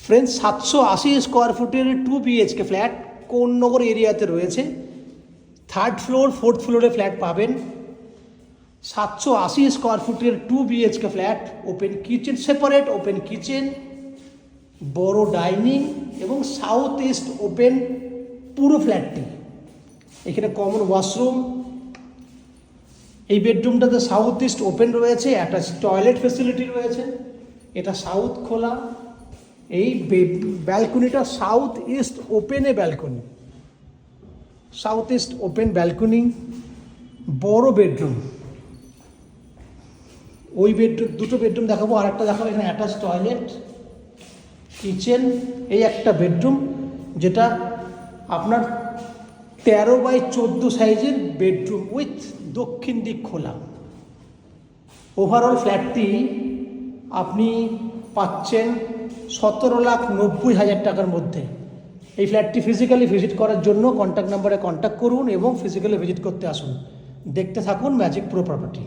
Friends 780 square ফুটের 2 BHK flat Konnagar এরিয়াতে রয়েছে। 3rd ফ্লোর 4th ফ্লোরে ফ্ল্যাট পাবেন। 780 স্কোয়ার ফুটের 2 BHK flat, open kitchen, separate open kitchen, বড় ডাইনিং এবং সাউথ ইস্ট ওপেন পুরো ফ্ল্যাটটি। এখানে কমন ওয়াশরুম, এই বেডরুমটাতে সাউথ ইস্ট ওপেন রয়েছে, অ্যাটাচ টয়লেট ফেসিলিটি রয়েছে, এটা সাউথ খোলা। এই ব্যালকনিটা সাউথ ইস্ট ওপেনে balcony, south east open balcony, বড় বেডরুম। ওই বেডরুম, দুটো বেডরুম দেখাবো, আর একটা দেখাবো এখানে অ্যাটাচ টয়লেট, কিচেন। এই একটা বেডরুম যেটা আপনার 13x14 সাইজের বেডরুম উইথ দক্ষিণ দিক খোলা। ওভারঅল ফ্ল্যাটটি আপনি পাচ্ছেন 17,90,000 টাকার মধ্যে। এই ফ্ল্যাটটি ফিজিক্যালি ভিজিট করার জন্য কন্ট্যাক্ট নাম্বারে কন্ট্যাক্ট করুন এবং ফিজিক্যালি ভিজিট করতে আসুন। দেখতে থাকুন ম্যাজিক প্রো প্রপার্টি।